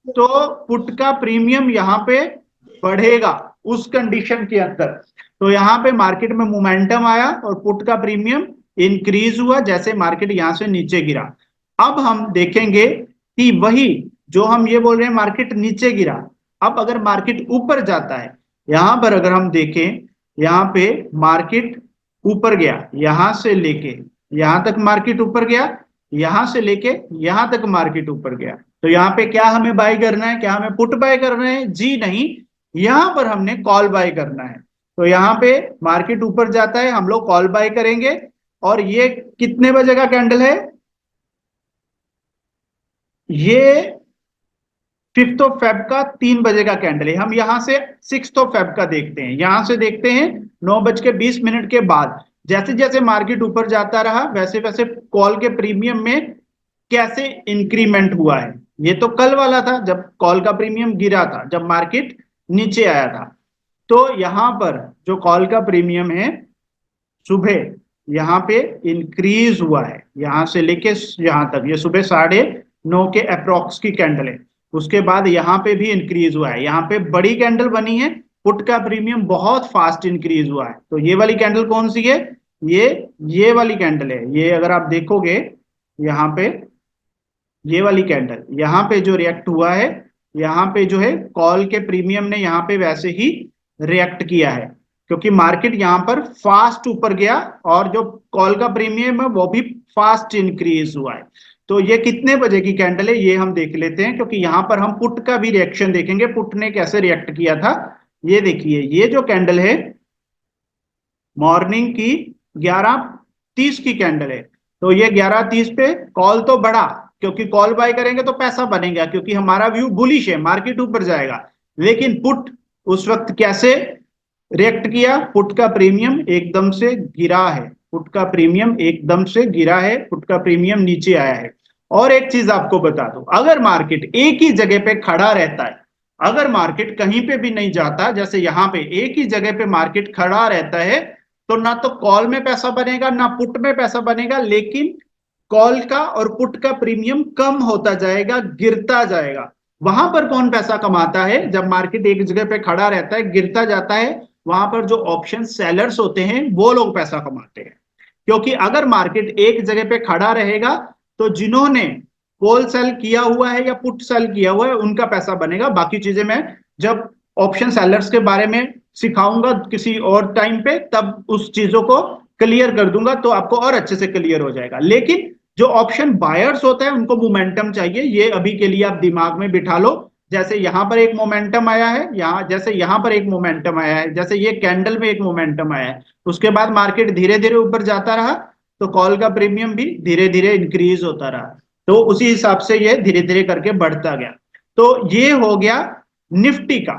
तो पुट का प्रीमियम यहाँ पे बढ़ेगा उस कंडीशन के अंदर। तो यहाँ पे मार्केट में मोमेंटम आया और पुट का प्रीमियम इंक्रीज हुआ जैसे मार्केट यहां से नीचे गिरा। अब हम देखेंगे कि वही जो हम ये बोल रहे हैं मार्केट नीचे गिरा, अब अगर मार्केट ऊपर जाता है, यहां पर अगर हम देखें, यहाँ पे मार्केट ऊपर गया, यहां से लेके यहां तक मार्केट ऊपर गया, यहां से लेके यहां तक मार्केट ऊपर गया। तो यहाँ पे क्या हमें बाय करना है, क्या हमें पुट बाय करना है? जी नहीं, यहां पर हमने कॉल बाय करना है। तो यहाँ पे मार्केट ऊपर जाता है, हम लोग कॉल बाय करेंगे। और ये कितने बजे का कैंडल है? ये 5th ऑफ फेब का 3 बजे का कैंडल है। हम यहां से 6th ऑफ फेब का देखते हैं, यहां से देखते हैं 9:20 के बाद। जैसे जैसे मार्केट ऊपर जाता रहा वैसे वैसे कॉल के प्रीमियम में कैसे इंक्रीमेंट हुआ है। ये तो कल वाला था जब कॉल का प्रीमियम गिरा था, जब मार्केट नीचे आया था। तो यहां पर जो कॉल का प्रीमियम है सुबह यहाँ पे इंक्रीज हुआ है, यहां से लेके यहां तक, ये सुबह 9:30 के अप्रोक्स की कैंडल है। उसके बाद यहाँ पे भी इंक्रीज हुआ है, यहाँ पे बड़ी कैंडल बनी है, पुट का प्रीमियम बहुत फास्ट इंक्रीज हुआ है। तो ये वाली कैंडल कौन सी है? ये वाली कैंडल है। ये अगर आप देखोगे यहाँ पे, ये वाली कैंडल यहाँ पे जो रिएक्ट हुआ है, यहाँ पे जो है कॉल के प्रीमियम ने यहाँ पे वैसे ही रिएक्ट किया है, क्योंकि मार्केट यहाँ पर फास्ट ऊपर गया और जो कॉल का प्रीमियम है वो भी फास्ट इंक्रीज हुआ है। तो ये कितने बजे की कैंडल है ये हम देख लेते हैं, क्योंकि यहाँ पर हम पुट का भी रिएक्शन देखेंगे, पुट ने कैसे रिएक्ट किया था। ये देखिए, ये जो कैंडल है मॉर्निंग की 11:30 की कैंडल है। तो ये 11:30 पे कॉल तो बढ़ा, क्योंकि कॉल बाय करेंगे तो पैसा बनेगा, क्योंकि हमारा व्यू बुलिश है, मार्केट ऊपर जाएगा। लेकिन पुट उस वक्त कैसे रिएक्ट किया? पुट का प्रीमियम एकदम से गिरा है, पुट का प्रीमियम एकदम से गिरा है, पुट का प्रीमियम नीचे आया है। और एक चीज आपको बता दूं, अगर मार्केट एक ही जगह पे खड़ा रहता है, अगर मार्केट कहीं पे भी नहीं जाता, जैसे यहां पे एक ही जगह पे मार्केट खड़ा रहता है, तो ना तो कॉल में पैसा बनेगा ना पुट में पैसा बनेगा, लेकिन कॉल का और पुट का प्रीमियम कम होता जाएगा, गिरता जाएगा। वहां पर कौन पैसा कमाता है? जब मार्केट एक जगह पे खड़ा रहता है, गिरता जाता है, वहां पर जो ऑप्शन सेलर्स होते हैं वो लोग पैसा कमाते हैं। क्योंकि अगर मार्केट एक जगह पे खड़ा रहेगा तो जिन्होंने कॉल सेल किया हुआ है या पुट सेल किया हुआ है उनका पैसा बनेगा। बाकी चीजें मैं जब ऑप्शन सेलर्स के बारे में सिखाऊंगा किसी और टाइम पे, तब उस चीजों को क्लियर कर दूंगा, तो आपको और अच्छे से क्लियर हो जाएगा। लेकिन जो ऑप्शन बायर्स होता है उनको मोमेंटम चाहिए, ये अभी के लिए आप दिमाग में बिठा लो। जैसे यहां पर एक मोमेंटम आया है, यहाँ जैसे यहां पर एक मोमेंटम आया है, जैसे ये कैंडल में एक मोमेंटम आया है, उसके बाद मार्केट धीरे धीरे ऊपर जाता रहा, तो कॉल का प्रीमियम भी धीरे धीरे इंक्रीज होता रहा। तो उसी हिसाब से ये धीरे धीरे करके बढ़ता गया। तो ये हो गया निफ्टी का।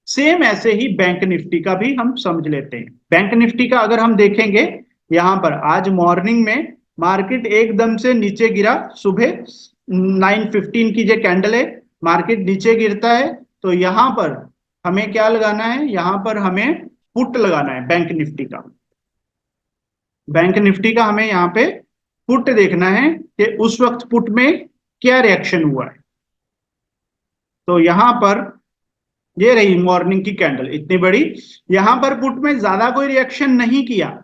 सेम ऐसे ही बैंक निफ्टी का भी हम समझ लेते हैं। बैंक निफ्टी का अगर हम देखेंगे, यहां पर आज मॉर्निंग में मार्केट एकदम से नीचे गिरा, सुबह 9:15 की जो कैंडल है, मार्केट नीचे गिरता है। तो यहां पर हमें क्या लगाना है? यहां पर हमें पुट लगाना है बैंक निफ्टी का। बैंक निफ्टी का हमें यहाँ पे पुट देखना है कि उस वक्त पुट में क्या रिएक्शन हुआ है। तो यहां पर ये रही मॉर्निंग की कैंडल इतनी बड़ी, यहां पर पुट में ज्यादा कोई रिएक्शन नहीं किया,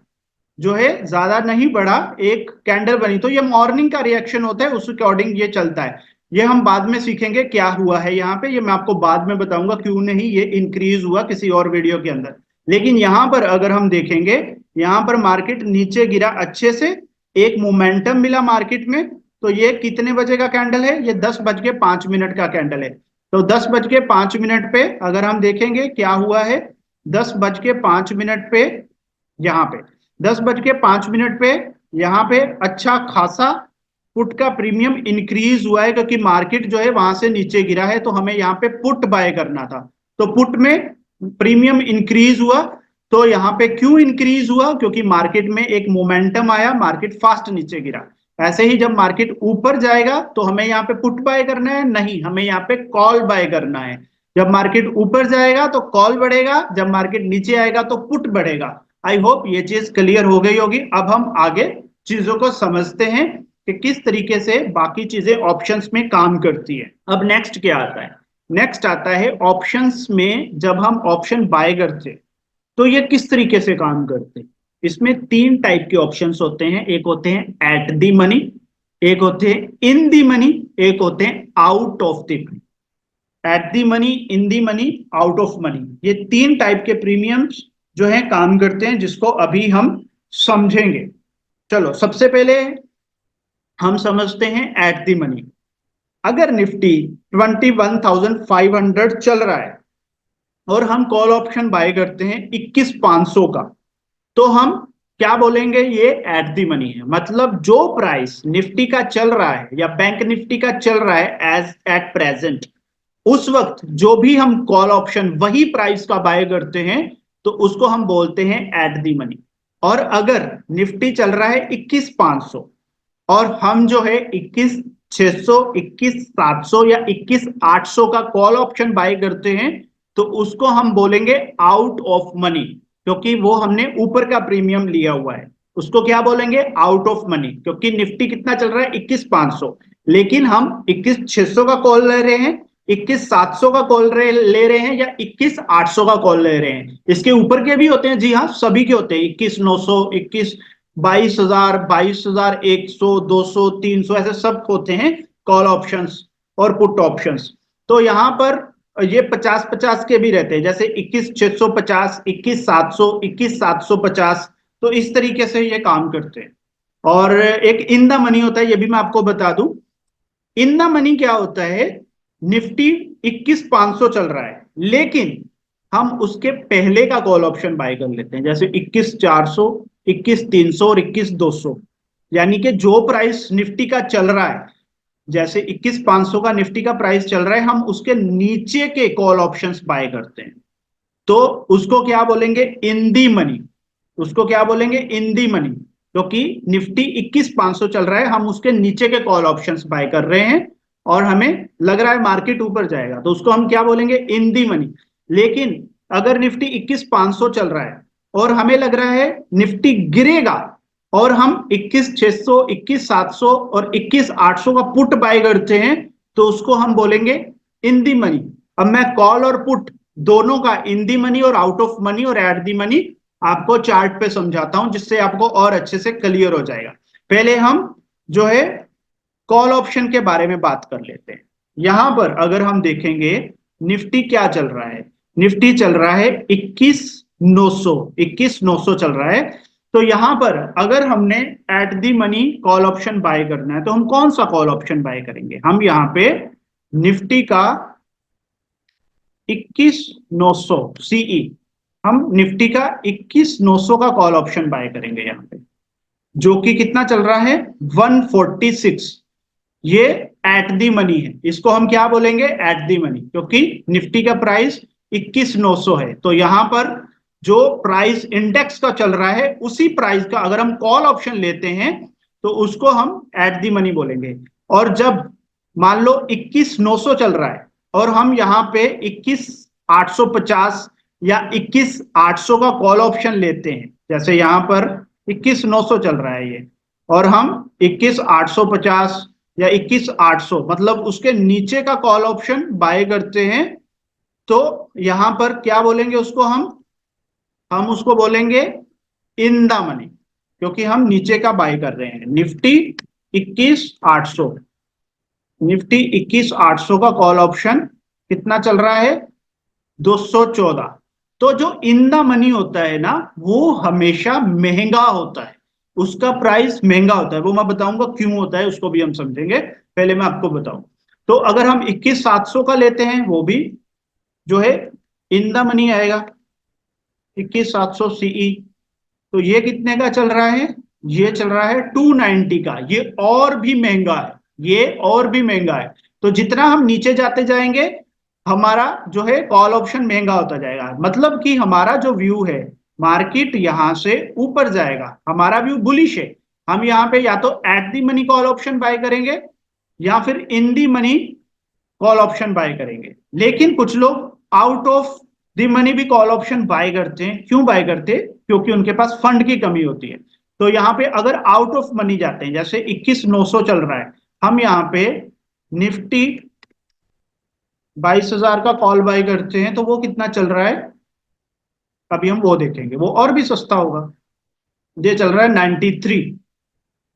जो है ज्यादा नहीं बढ़ा, एक कैंडल बनी। तो ये मॉर्निंग का रिएक्शन होता है, उस अकॉर्डिंग ये चलता है। ये हम बाद में सीखेंगे क्या हुआ है यहाँ पे, ये मैं आपको बाद में बताऊंगा क्यों नहीं ये इंक्रीज हुआ किसी और वीडियो के अंदर। लेकिन यहां पर अगर हम देखेंगे, यहाँ पर मार्केट नीचे गिरा अच्छे से, एक मोमेंटम मिला मार्केट में। तो ये कितने बजे का कैंडल है? ये 10:05 का कैंडल है। तो 10:05 पे अगर हम देखेंगे क्या हुआ है, 10:05 पे, यहाँ पे 10:05 पे यहाँ पे अच्छा खासा पुट का प्रीमियम इंक्रीज हुआ है, क्योंकि मार्केट जो है वहां से नीचे गिरा है, तो हमें यहाँ पे पुट बाय करना था। तो पुट में प्रीमियम इंक्रीज हुआ। तो यहाँ पे क्यों इंक्रीज हुआ? क्योंकि मार्केट में एक मोमेंटम आया, मार्केट फास्ट नीचे गिरा। ऐसे ही जब मार्केट ऊपर जाएगा तो हमें यहाँ पे पुट बाय करना है? नहीं, हमें यहाँ पे कॉल बाय करना है। जब मार्केट ऊपर जाएगा तो कॉल बढ़ेगा, जब मार्केट नीचे आएगा तो पुट बढ़ेगा। आई होप ये चीज क्लियर हो गई होगी। अब हम आगे चीजों को समझते हैं कि किस तरीके से बाकी चीजें ऑप्शंस में काम करती है। अब नेक्स्ट क्या आता है? नेक्स्ट आता है ऑप्शंस में जब हम ऑप्शन बाय करते तो ये किस तरीके से काम करते हैं। इसमें तीन टाइप के ऑप्शंस होते हैं। एक होते हैं एट दी मनी, एक होते हैं इन दी मनी, एक होते हैं out of the money. Eight the money, in the money, out of money, ये तीन टाइप के प्रीमियम्स जो है काम करते हैं, जिसको अभी हम समझेंगे। चलो सबसे पहले हम समझते हैं एट दी मनी। अगर निफ्टी 21,500 चल रहा है और हम कॉल ऑप्शन बाय करते हैं 21,500 का, तो हम क्या बोलेंगे? ये एट दी मनी है। मतलब जो प्राइस निफ्टी का चल रहा है या बैंक निफ्टी का चल रहा है एज एट प्रेजेंट, उस वक्त जो भी हम कॉल ऑप्शन वही प्राइस का बाय करते हैं तो उसको हम बोलते हैं एट दी मनी। और अगर निफ्टी चल रहा है 21,500 और हम जो है 21,600, 21,700 या 21,800 का कॉल ऑप्शन बाय करते हैं तो उसको हम बोलेंगे आउट ऑफ मनी, क्योंकि वो हमने ऊपर का प्रीमियम लिया हुआ है। उसको क्या बोलेंगे? Out of money. क्योंकि निफ्टी कितना चल रहा है? 21,500, लेकिन हम 21,600 का कॉल ले रहे हैं, 21,700 का कॉल ले रहे हैं या 21,800 का कॉल ले रहे हैं। इसके ऊपर के भी होते हैं, जी हाँ, सभी के होते हैं। 21,900, 22,000, 22,100, 200, 300, ऐसे सब होते हैं कॉल ऑप्शंस और पुट ऑप्शंस। तो यहां पर ये 50-50 के भी रहते हैं, जैसे 21,650, 21,700, 21,750। तो इस तरीके से ये काम करते हैं। और एक इन द मनी होता है, ये भी मैं आपको बता दूं। इन द मनी क्या होता है? निफ्टी 21,500 चल रहा है, लेकिन हम उसके पहले का कॉल ऑप्शन बाय कर लेते हैं, जैसे 21,400, 21,300 और 21,200। यानी कि जो प्राइस निफ्टी का चल रहा है, जैसे 21,500 का निफ्टी का प्राइस चल रहा है, हम उसके नीचे के कॉल ऑप्शंस बाय करते हैं। तो उसको क्या बोलेंगे? इन दी मनी। उसको क्या बोलेंगे? इन दी मनी। क्योंकि निफ्टी 21,500 चल रहा है, हम उसके नीचे के कॉल ऑप्शंस बाय कर रहे हैं और हमें लग रहा है मार्केट ऊपर जाएगा, तो उसको हम क्या बोलेंगे? इन दी मनी। लेकिन अगर निफ्टी 21,500 चल रहा है और हमें लग रहा है निफ्टी गिरेगा और हम 21,600, 21,700 और 21,800 का पुट बाय करते हैं, तो उसको हम बोलेंगे इन दी मनी। अब मैं कॉल और पुट दोनों का, इन दी मनी और आउट ऑफ मनी और एट दी मनी, आपको चार्ट पे समझाता हूं, जिससे आपको और अच्छे से क्लियर हो जाएगा। पहले हम जो है कॉल ऑप्शन के बारे में बात कर लेते हैं। यहां पर अगर हम देखेंगे निफ्टी क्या चल रहा है, निफ्टी चल रहा है 21,900, 21,900 चल रहा है। तो यहां पर अगर हमने at the money call option buy करना है तो हम कौन सा कॉल ऑप्शन बाय करेंगे? हम यहां पे निफ्टी का 21,900 सीई, हम निफ्टी का 21,900 का कॉल ऑप्शन बाय करेंगे यहां पे, जो कि कितना चल रहा है? 146। ये एट दी मनी है। इसको हम क्या बोलेंगे? एट दी मनी, क्योंकि निफ्टी का प्राइस 21,900 है। तो यहां पर जो प्राइस इंडेक्स का चल रहा है उसी प्राइस का अगर हम कॉल ऑप्शन लेते हैं तो उसको हम एट दी मनी बोलेंगे। और जब मान लो 21,900 चल रहा है और हम यहां पे 21,850 या 21,800 का कॉल ऑप्शन लेते हैं, जैसे यहां पर 21,900 चल रहा है ये, और हम 21,850 या 21,800 मतलब उसके नीचे का कॉल ऑप्शन बाय करते हैं, तो यहां पर क्या बोलेंगे उसको? हम उसको बोलेंगे इन द मनी, क्योंकि हम नीचे का बाय कर रहे हैं। निफ्टी 21,800, निफ्टी 21,800 का कॉल ऑप्शन कितना चल रहा है? 214। तो जो इन द मनी होता है ना, वो हमेशा महंगा होता है, उसका प्राइस महंगा होता है। वो मैं बताऊंगा क्यों होता है, उसको भी हम समझेंगे, पहले मैं आपको बताऊं। तो अगर हम 21,700 का लेते हैं, वो भी जो है इन द मनी आएगा 21,700 सीई। तो ये कितने का चल रहा है? ये चल रहा है 290 का। ये और भी महंगा है, ये और भी महंगा है। तो जितना हम नीचे जाते जाएंगे, हमारा जो है कॉल ऑप्शन महंगा होता जाएगा। मतलब कि हमारा जो व्यू है, मार्केट यहां से ऊपर जाएगा, हमारा व्यू बुलिश है। हम यहाँ पे या तो at the money call option buy करेंगे, या फिर in the money call option buy करेंगे। लेकिन कुछ लोग आउट ऑफ द मनी भी कॉल ऑप्शन बाय करते हैं। क्यों बाय करते हैं? क्योंकि उनके पास फंड की कमी होती है। तो यहाँ पे अगर आउट ऑफ मनी जाते हैं, जैसे 21,900 चल रहा है, हम यहाँ पे निफ्टी 22,000 का कॉल बाय करते हैं, तो वो कितना चल रहा है अभी हम वो देखेंगे, वो और भी सस्ता होगा। ये चल रहा है 93,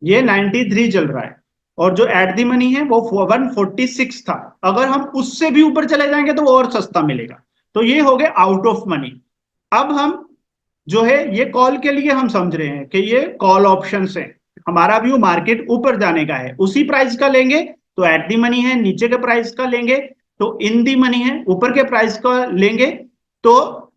ये 93 चल रहा है। और जो एट दी मनी है वो 146 था। अगर हम उससे भी ऊपर चले जाएंगे तो वो और सस्ता मिलेगा। तो ये हो गए आउट ऑफ मनी। अब हम जो है ये कॉल के लिए हम समझ रहे हैं कि ये कॉल ऑप्शन है, हमारा व्यू मार्केट ऊपर जाने का है, उसी प्राइस का लेंगे तो एट दी मनी है, नीचे के प्राइस का लेंगे तो इन दी मनी है, ऊपर के प्राइस का लेंगे तो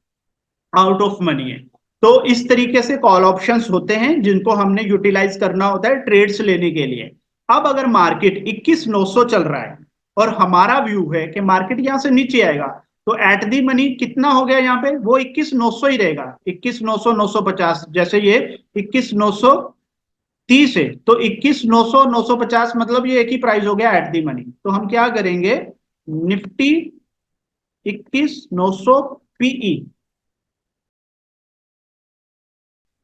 आउट ऑफ मनी है। तो इस तरीके से कॉल ऑप्शंस होते हैं जिनको हमने यूटिलाइज करना होता है ट्रेड्स लेने के लिए। अब अगर मार्केट 21,900 चल रहा है और हमारा व्यू है कि मार्केट यहां से नीचे आएगा, तो एट दी मनी कितना हो गया यहाँ पे? वो 21,900 ही रहेगा, 21,900, 950। जैसे ये 21,930 है, तो 21,900, 950 मतलब ये एक ही प्राइस हो गया एट दी मनी। तो हम क्या करेंगे, निफ्टी 21,900 पीई,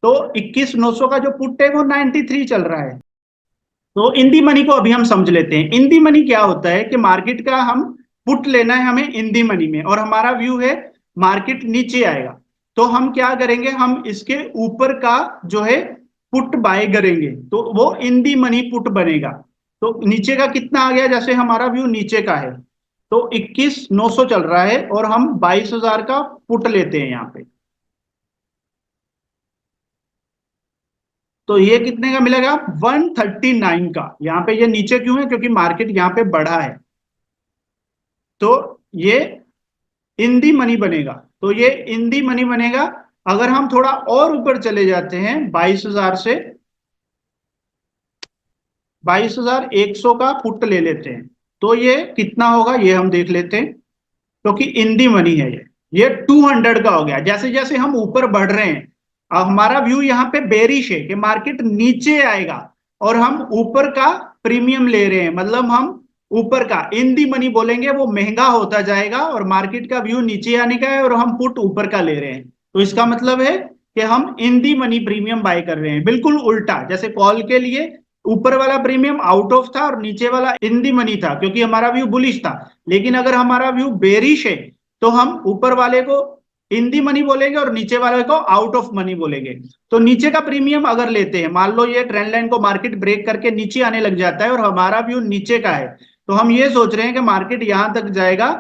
तो 21,900 का जो पुट है वो 93 चल रहा है। तो इन दी मनी को अभी हम समझ लेते हैं। इन दी मनी क्या होता है कि मार्केट का हम पुट लेना है हमें इन दी मनी में, और हमारा व्यू है मार्केट नीचे आएगा। तो हम क्या करेंगे, हम इसके ऊपर का जो है पुट बाय करेंगे, तो वो इन दी मनी पुट बनेगा। तो नीचे का कितना आ गया, जैसे हमारा व्यू नीचे का है तो 21,900 चल रहा है और हम 22,000 का पुट लेते हैं यहाँ पे। तो ये कितने का मिलेगा? 139 का। यहाँ पे ये नीचे क्यों है? क्योंकि मार्केट यहाँ पे बढ़ा है, तो ये इन दी मनी बनेगा। तो ये इन दी मनी बनेगा। अगर हम थोड़ा और ऊपर चले जाते हैं 22,000 से, 22,100 का पुट ले लेते हैं, तो ये कितना होगा ये हम देख लेते हैं। क्योंकि इन दी मनी है ये 200 का हो गया। जैसे जैसे हम ऊपर बढ़ रहे हैं, अब हमारा व्यू यहाँ पे बेरिश है कि मार्केट नीचे आएगा, और हम ऊपर का प्रीमियम ले रहे हैं, मतलब हम ऊपर का इन दी मनी बोलेंगे वो महंगा होता जाएगा, और मार्केट का व्यू नीचे आने का है और हम पुट ऊपर का ले रहे हैं। तो इसका मतलब है कि हम इन दी मनी प्रीमियम बाय कर रहे हैं। बिल्कुल उल्टा, जैसे कॉल के लिए ऊपर वाला प्रीमियम आउट ऑफ था और नीचे वाला इन दी मनी था, क्योंकि हमारा व्यू बुलिश था। लेकिन अगर हमारा व्यू बेरिश है तो हम ऊपर वाले को इन दी मनी बोलेंगे और नीचे वाले को आउट ऑफ मनी बोलेंगे। तो नीचे का प्रीमियम अगर लेते हैं, मान लो ये ट्रेंड लाइन को मार्केट ब्रेक करके नीचे आने लग जाता है और हमारा व्यू नीचे का है, तो हम ये सोच रहे हैं कि मार्केट यहां तक जाएगा,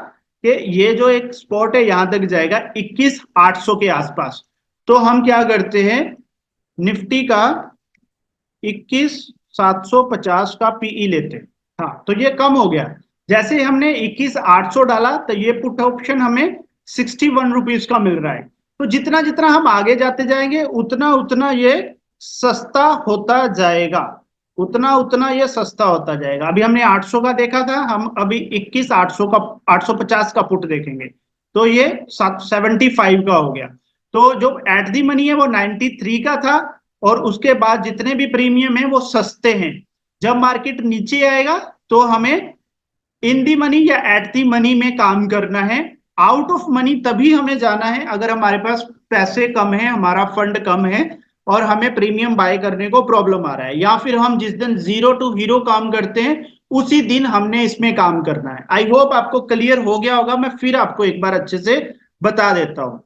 कि ये जो एक स्पॉट है यहां तक जाएगा 21,800 के आसपास। तो हम क्या करते हैं, निफ्टी का 21,750 का पीई लेते हैं। हाँ, तो ये कम हो गया। जैसे हमने 21,800 डाला तो ये पुट ऑप्शन हमें 61 रुपीज का मिल रहा है। तो जितना जितना हम आगे जाते जाएंगे उतना उतना ये सस्ता होता जाएगा, उतना उतना ये सस्ता होता जाएगा। अभी हमने 800 का देखा था, हम अभी 21,800 का 850 का पुट देखेंगे, तो ये 75 का हो गया। तो जो एट दी मनी है वो 93 का था, और उसके बाद जितने भी प्रीमियम है वो सस्ते हैं। जब मार्केट नीचे आएगा तो हमें इन दी मनी या एट दी मनी में काम करना है। आउट ऑफ मनी तभी हमें जाना है अगर हमारे पास पैसे कम है, हमारा फंड कम है और हमें प्रीमियम बाय करने को प्रॉब्लम आ रहा है, या फिर हम जिस दिन जीरो टू हीरो काम करते हैं उसी दिन हमने इसमें काम करना है। आई होप आपको क्लियर हो गया होगा, मैं फिर आपको एक बार अच्छे से बता देता हूं।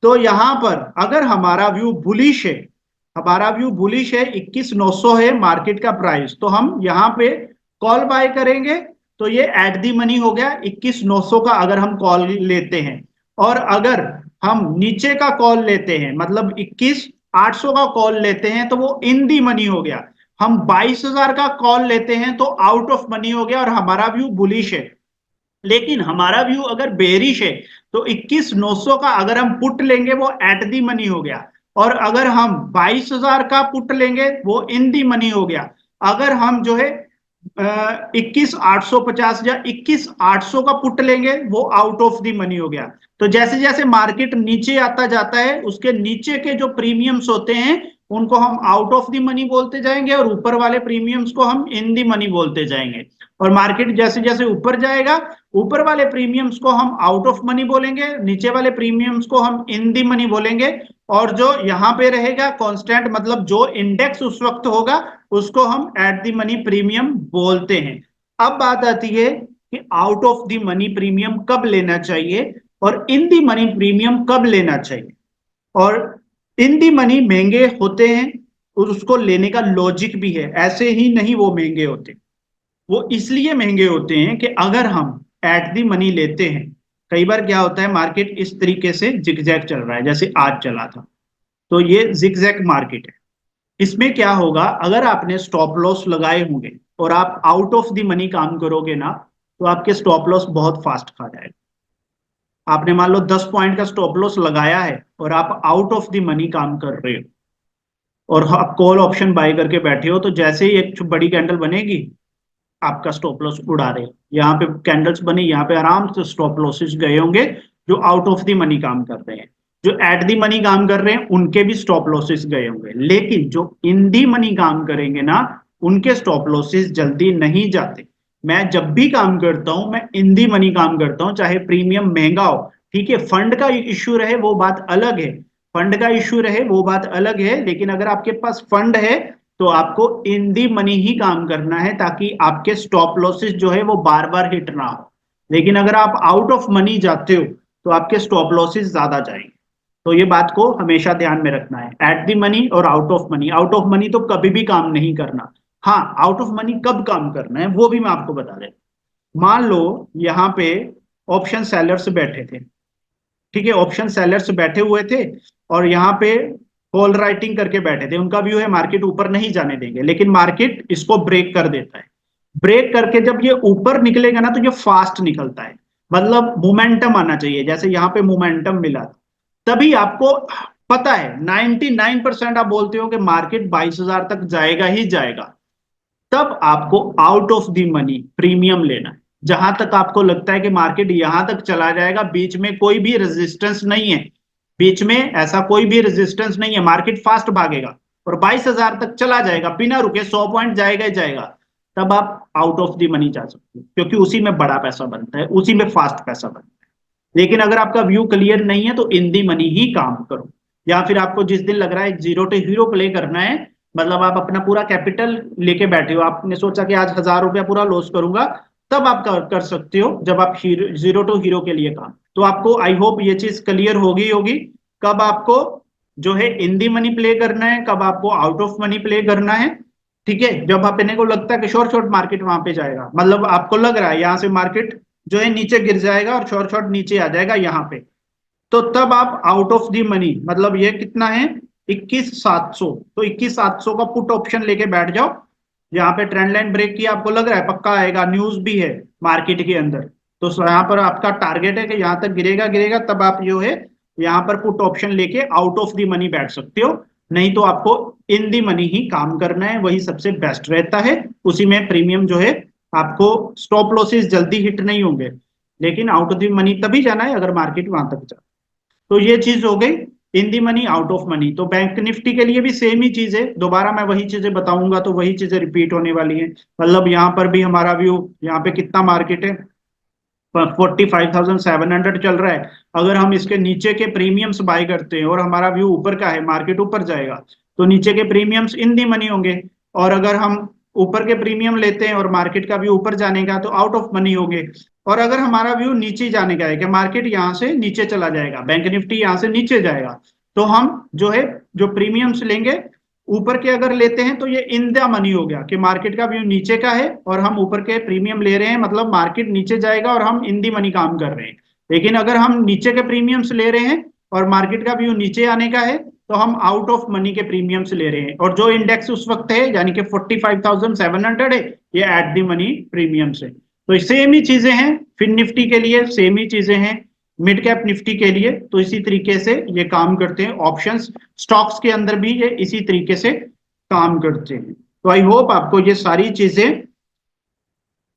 तो यहां पर अगर हमारा व्यू बुलिश है, हमारा व्यू बुलिश है, 21,900 है मार्केट का प्राइस, तो हम यहां पे कॉल बाय करेंगे। तो ये एट दी मनी हो गया 21,900 का अगर हम कॉल लेते हैं। और अगर हम नीचे का कॉल लेते हैं, मतलब 21,800 का कॉल लेते हैं तो वो इन दी मनी हो गया। हम 22,000 का कॉल लेते हैं तो आउट ऑफ मनी हो गया और हमारा व्यू बुलिश है। लेकिन हमारा व्यू अगर बेरिश है तो 21,900 का अगर हम पुट लेंगे वो एट दी मनी हो गया, और अगर हम 22,000 का पुट लेंगे वो इन दी मनी हो गया। अगर हम जो है 21,850 या 21,800 का पुट लेंगे वो आउट ऑफ दी मनी हो गया। तो जैसे जैसे मार्केट नीचे आता जाता है उसके नीचे के जो प्रीमियम्स होते हैं उनको हम आउट ऑफ दी मनी बोलते जाएंगे, और ऊपर वाले प्रीमियम्स को हम इन दी मनी बोलते जाएंगे। और मार्केट जैसे जैसे ऊपर जाएगा ऊपर वाले प्रीमियम्स को हम आउट ऑफ मनी बोलेंगे, नीचे वाले प्रीमियम्स को हम इन दी मनी बोलेंगे, और जो यहाँ पे रहेगा कांस्टेंट मतलब जो इंडेक्स उस वक्त होगा उसको हम एट दी मनी प्रीमियम बोलते हैं। अब बात आती है कि out of the money premium कब लेना चाहिए और इन दी मनी प्रीमियम कब लेना चाहिए। और इन दी मनी महंगे होते हैं और उसको लेने का लॉजिक भी है, ऐसे ही नहीं वो महंगे होते। वो इसलिए महंगे होते हैं कि अगर हम एट दी मनी लेते हैं, कई बार क्या होता है मार्केट इस तरीके से जिगजैग चल रहा है जैसे आज चला था, तो ये जिगजैग मार्केट है। इसमें क्या होगा, अगर आपने स्टॉप लॉस लगाए होंगे और आप आउट ऑफ द मनी काम करोगे ना तो आपके स्टॉप लॉस बहुत फास्ट खा जाएगा। आपने मान लो 10 पॉइंट का स्टॉप लॉस लगाया है और आप आउट ऑफ द मनी काम कर रहे हो और आप कॉल ऑप्शन बाय करके बैठे हो, तो जैसे ही एक बड़ी कैंडल बनेगी आपका स्टॉप लॉस उड़ा रहे। यहाँ पे कैंडल्स बनी, यहाँ पे आराम से स्टॉप लॉसेस गए होंगे जो आउट ऑफ द मनी काम कर रहे हैं। जो एट दी मनी काम कर रहे हैं उनके भी स्टॉप लॉसेस गए होंगे, लेकिन जो इन दी मनी काम करेंगे ना उनके स्टॉप लॉसेस जल्दी नहीं जाते। मैं जब भी काम करता हूं मैं इन दी मनी काम करता हूं, चाहे प्रीमियम महंगा हो। ठीक है, फंड का इश्यू रहे वो बात अलग है, फंड का इश्यू रहे वो बात अलग है, लेकिन अगर आपके पास फंड है तो आपको इन दी मनी ही काम करना है ताकि आपके स्टॉप लॉसेस जो है वो बार बार हिट ना हो। लेकिन अगर आप आउट ऑफ मनी जाते हो तो आपके स्टॉप लॉसेस ज्यादा जाएंगे। तो ये बात को हमेशा ध्यान में रखना है, एट दी मनी और out of money. Out of money तो कभी भी काम नहीं करना। हाँ, आउट ऑफ मनी कब काम करना है वो भी मैं आपको बता देता। मान लो यहाँ पे ऑप्शन सेलर्स बैठे थे, ठीक है, ऑप्शन सेलर्स बैठे हुए थे और यहाँ पे कॉल राइटिंग करके बैठे थे। उनका व्यू है मार्केट ऊपर नहीं जाने देंगे, लेकिन मार्केट इसको ब्रेक कर देता है। ब्रेक करके जब ये ऊपर निकलेगा ना तो ये फास्ट निकलता है, मतलब मोमेंटम आना चाहिए। जैसे यहाँ पे मोमेंटम मिला तभी आपको पता है 99% आप बोलते हो कि मार्केट 22,000 तक जाएगा ही जाएगा, तब आपको out of the money premium लेना है। जहां तक आपको लगता है कि मार्केट यहां तक चला जाएगा, बीच में कोई भी रेजिस्टेंस नहीं है, बीच में ऐसा कोई भी रेजिस्टेंस नहीं है, मार्केट फास्ट भागेगा और 22,000 तक चला जाएगा बिना रुके, 100 पॉइंट जाएगा ही जाएगा, तब आप आउट ऑफ द मनी जा सकते हो, क्योंकि उसी में बड़ा पैसा बनता है, उसी में फास्ट पैसा बनता है। लेकिन अगर आपका व्यू क्लियर नहीं है तो इन दी मनी ही काम करो। या फिर आपको जिस दिन लग रहा है जीरो टू हीरो प्ले करना है, मतलब आप अपना पूरा कैपिटल लेके बैठे हो, आपने सोचा कि आज 1,000 रुपया पूरा लॉस करूंगा, तब आप कर सकते हो जब आप जीरो टू हीरो के लिए काम। तो आपको आई होप ये चीज क्लियर होगी होगी कब आपको जो है इन दी मनी प्ले करना है, कब आपको आउट ऑफ मनी प्ले करना है। ठीक है, जब अपने को लगता है कि शॉर्ट शॉर्ट मार्केट वहां पे जाएगा, मतलब आपको लग रहा है यहां से मार्केट जो है नीचे गिर जाएगा और शॉर्ट शॉर्ट नीचे आ जाएगा यहाँ पे, तो तब आप आउट ऑफ दी मनी, मतलब ये कितना है 21,700, तो 21,700 का पुट ऑप्शन लेके बैठ जाओ। यहाँ पे ट्रेंड लाइन ब्रेक किया, आपको लग रहा है पक्का आएगा, न्यूज भी है मार्केट के अंदर, तो यहाँ पर आपका टारगेट है कि यहाँ तक गिरेगा गिरेगा, तब आप जो है यहाँ पर पुट ऑप्शन लेके आउट ऑफ दी मनी बैठ सकते हो। नहीं तो आपको इन दी मनी ही काम करना है, वही सबसे बेस्ट रहता है। उसी में प्रीमियम जो है आपको स्टॉप लॉसेस जल्दी हिट नहीं होंगे, लेकिन आउट ऑफ द मनी तभी जाना है अगर मार्केट वहां तक जाए। तो ये चीज हो गई in the money out of money. तो बैंक निफ्टी के लिए भी सेम ही चीज है, दोबारा मैं वही चीजें बताऊंगा तो वही चीजें रिपीट होने वाली है। मतलब यहाँ पर भी हमारा व्यू, यहाँ पे कितना मार्केट है 45,700 चल रहा है। अगर हम इसके नीचे के प्रीमियम्स बाय करते हैं और हमारा व्यू ऊपर का है, मार्केट ऊपर जाएगा, तो नीचे के प्रीमियम्स इन दी मनी होंगे। और अगर हम ऊपर के प्रीमियम लेते हैं और मार्केट का व्यू ऊपर जाने का, तो आउट ऑफ मनी होंगे। और अगर हमारा व्यू नीचे जाने का है कि मार्केट यहाँ से नीचे चला जाएगा, बैंक निफ्टी यहाँ से नीचे जाएगा, तो हम जो है जो प्रीमियम्स लेंगे ऊपर के अगर लेते हैं तो ये इन द मनी हो गया कि मार्केट का व्यू नीचे का है और हम ऊपर के प्रीमियम ले रहे हैं, मतलब मार्केट नीचे जाएगा और हम इन दी मनी काम कर रहे हैं। लेकिन अगर हम नीचे के प्रीमियम्स ले रहे हैं और मार्केट का व्यू नीचे आने का है तो हम आउट ऑफ मनी के प्रीमियम से ले रहे हैं, और जो इंडेक्स उस वक्त है यानी कि 45,700 है, ये एट द मनी प्रीमियम से। तो सेम ही चीजें हैं, फिन निफ्टी के लिए सेम ही चीजें हैं, मिड कैप निफ्टी के लिए। तो इसी तरीके से ये काम करते हैं ऑप्शंस, स्टॉक्स के अंदर भी ये इसी तरीके से काम करते हैं। तो आई होप आपको ये सारी चीजें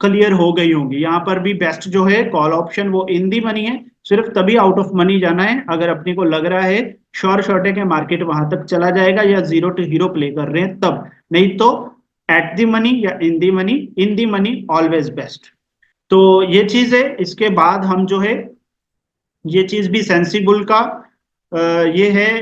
क्लियर हो गई होंगी। यहाँ पर भी बेस्ट जो है कॉल ऑप्शन वो इन दी मनी है, सिर्फ तभी आउट ऑफ मनी जाना है अगर अपने को लग रहा है श्योर शॉर्ट है कि मार्केट वहां तक चला जाएगा या जीरो टू हीरो प्ले कर रहे हैं तब, नहीं तो एट दी मनी या in the money, in the money always best. तो ये चीज है। इसके बाद हम जो है ये चीज भी सेंसिबल का ये है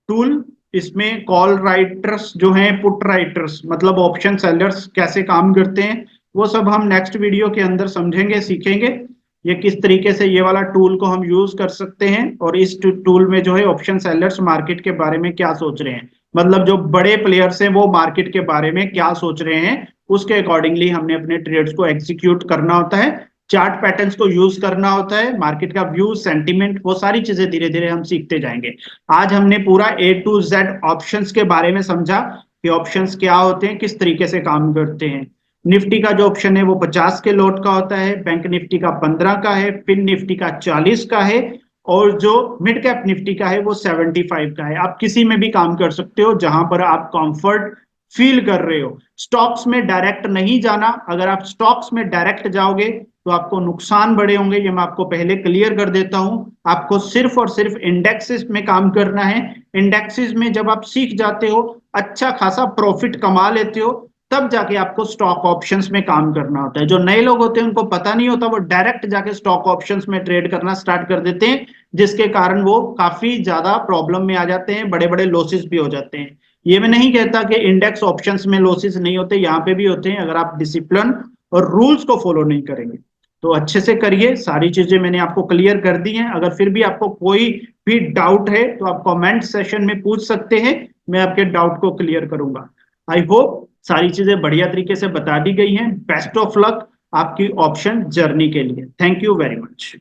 टूल, इसमें कॉल राइटर्स जो हैं, पुट राइटर्स मतलब ऑप्शन सेलर्स कैसे काम करते हैं, वो सब हम नेक्स्ट वीडियो के अंदर समझेंगे, सीखेंगे ये किस तरीके से ये वाला टूल को हम यूज कर सकते हैं। और इस टूल में जो है ऑप्शन सेलर्स मार्केट के बारे में क्या सोच रहे हैं, मतलब जो बड़े प्लेयर्स हैं वो मार्केट के बारे में क्या सोच रहे हैं, उसके अकॉर्डिंगली हमने अपने ट्रेड्स को एग्जीक्यूट करना होता है, चार्ट पैटर्न्स को यूज करना होता है, मार्केट का व्यू, सेंटीमेंट, वो सारी चीजें धीरे धीरे हम सीखते जाएंगे। आज हमने पूरा A to Z ऑप्शंस के बारे में समझा कि ऑप्शंस क्या होते हैं, किस तरीके से काम करते हैं। निफ्टी का जो ऑप्शन है वो 50 के लोट का होता है, बैंक निफ्टी का 15 का है, फिन निफ्टी का 40 का है, और जो मिड कैप निफ्टी का है वो 75 का है। आप किसी में भी काम कर सकते हो जहां पर आप कंफर्ट फील कर रहे हो। स्टॉक्स में डायरेक्ट नहीं जाना, अगर आप स्टॉक्स में डायरेक्ट जाओगे तो आपको नुकसान बड़े होंगे, ये मैं आपको पहले क्लियर कर देता हूं। आपको सिर्फ और सिर्फ इंडेक्सेस में काम करना है। इंडेक्सेस में जब आप सीख जाते हो, अच्छा खासा प्रॉफिट कमा लेते हो, तब जाके आपको स्टॉक ऑप्शंस में काम करना होता है। जो नए लोग होते हैं उनको पता नहीं होता, वो डायरेक्ट जाके स्टॉक ऑप्शंस में ट्रेड करना स्टार्ट कर देते हैं, जिसके कारण वो काफी ज्यादा प्रॉब्लम में आ जाते हैं, बड़े बड़े लॉसेस भी हो जाते हैं। ये मैं नहीं कहता कि इंडेक्स ऑप्शंस में लॉसेस नहीं होते, यहाँ पे भी होते हैं अगर आप डिसिप्लिन और रूल्स को फॉलो नहीं करेंगे। तो अच्छे से करिए, सारी चीजें मैंने आपको क्लियर कर दी हैं। अगर फिर भी आपको कोई भी डाउट है तो आप कमेंट सेशन में पूछ सकते हैं, मैं आपके डाउट को क्लियर करूंगा। आई होप सारी चीजें बढ़िया तरीके से बता दी गई हैं। बेस्ट ऑफ लक आपकी ऑप्शन जर्नी के लिए। Thank you very much.